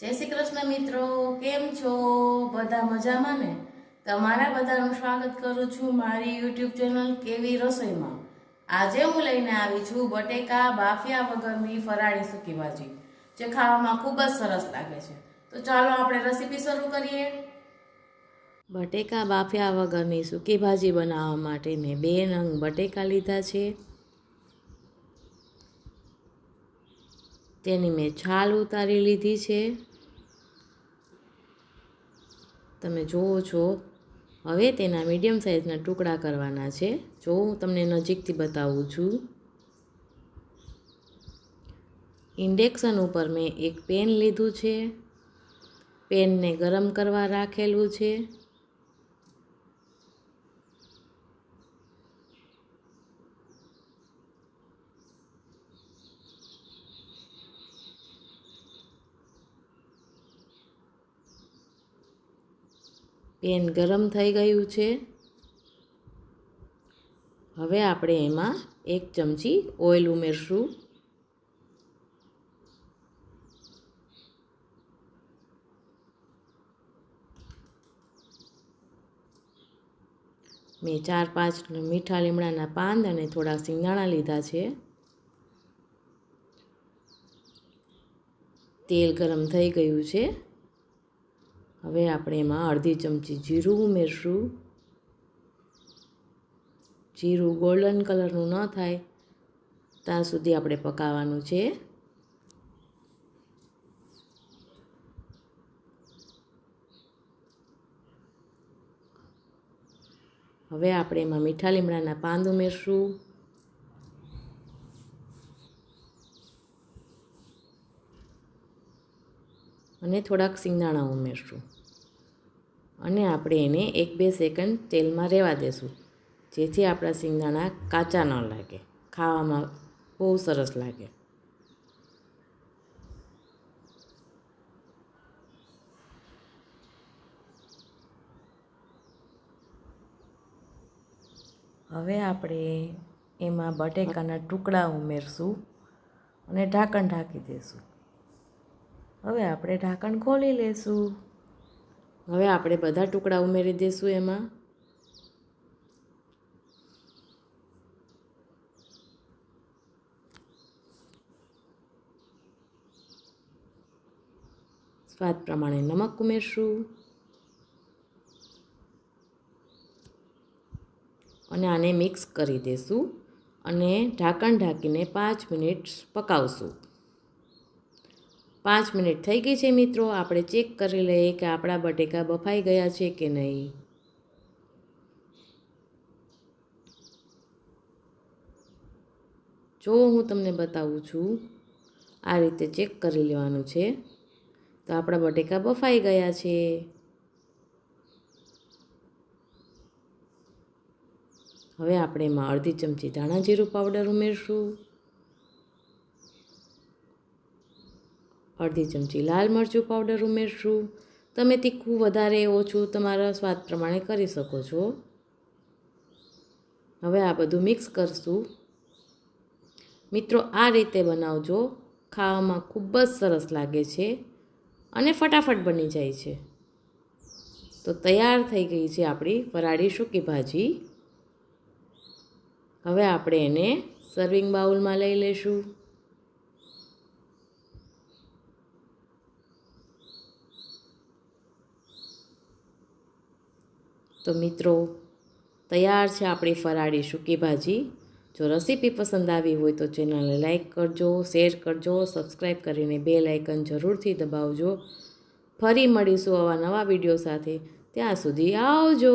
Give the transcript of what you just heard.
જય શ્રી કૃષ્ણ મિત્રો, કેમ છો? બધા મજામાં ને? તમારા બધાનું સ્વાગત કરું છું મારી યુટ્યુબ ચેનલ કેવી રસોઈમાં. આજે હું લઈને આવી છું બટેકા બાફ્યા વગરની ફરાળી સૂકી ભાજી, જે ખાવામાં ખૂબ જ સરસ લાગે છે. તો ચાલો આપણે રેસીપી શરૂ કરીએ. બટેકા બાફ્યા વગરની સૂકી ભાજી બનાવવા માટે મેં 2 નંગ બટેકા લીધા છે. તેની મેં છાલ ઉતારી લીધી છે. તમે જુઓ છો. હવે તેના મીડિયમ સાઇઝના ટુકડા કરવાના છે. જો હું તમને નજીકથી બતાવું છું. ઇન્ડક્શન ઉપર મેં એક પેન લીધું છે. પેનને ગરમ કરવા રાખેલું છે. પેન ગરમ થઈ ગયું છે. હવે આપણે એમાં 1 ચમચી ઓઇલ ઉમેરશું. મેં 4-5 મીઠા લીમડાના પાન અને થોડા સિંગદાણા લીધા છે. તેલ ગરમ થઈ ગયું છે. હવે આપણે એમાં અડધી ચમચી જીરું ઉમેરશું. જીરું ગોલ્ડન કલરનું ન થાય ત્યાં સુધી આપણે પકાવવાનું છે. હવે આપણે એમાં મીઠા લીમડાના પાન ઉમેરશું. અને થોડાક સિંગદાણા ઉમેરશું. અને આપણે એને 1-2 સેકન્ડ તેલમાં રહેવા દેશું, જેથી આપણા સિંગદાણા કાચા ન લાગે, ખાવામાં બહુ સરસ લાગે. હવે આપણે એમાં બટેકાના ટુકડા ઉમેરશું અને ઢાંકણ ઢાંકી દઈશું. હવે આપણે ઢાંકણ ખોલી લઈશું. હવે આપણે બધા ટુકડા ઉમેરી દઈશું એમાં. સ્વાદ પ્રમાણે નમક ઉમેરશું. અને આને મિક્સ કરી દઈશું અને ઢાંકણ ઢાંકીને 5 મિનિટ પકાવશું. 5 મિનિટ થઈ ગઈ છે મિત્રો. આપણે ચેક કરી લઈએ કે આપણા બટેકા બફાઈ ગયા છે કે નહીં. જો હું તમને બતાવું છું, આ રીતે ચેક કરી લેવાનું છે. તો આપણા બટેકા બફાઈ ગયા છે. હવે આપણે એમાં અડધી ચમચી ધાણા જીરું પાવડર ઉમેરશું. અડધી ચમચી લાલ મરચું પાવડર ઉમેરશું. તમે તીખું વધારે ઓછું તમારા સ્વાદ પ્રમાણે કરી શકો છો. હવે આ બધું મિક્સ કરશું. મિત્રો, આ રીતે બનાવજો. ખાવામાં ખૂબ જ સરસ લાગે છે અને ફટાફટ બની જાય છે. તો તૈયાર થઈ ગઈ છે આપણી ફરાળી સૂકી ભાજી. હવે આપણે એને સર્વિંગ બાઉલમાં લઈ લઈશું. તો મિત્રો, તૈયાર છે આપણી ફરાળી સૂકી ભાજી. જો રેસીપી પસંદ આવી હોય તો ચેનલને લાઈક કરજો, શેર કરજો, સબસ્ક્રાઈબ કરીને બેલ આઇકન જરૂરથી દબાવજો. ફરી મળીશું આવા નવા વિડીયો સાથે. ત્યાં સુધી આવજો.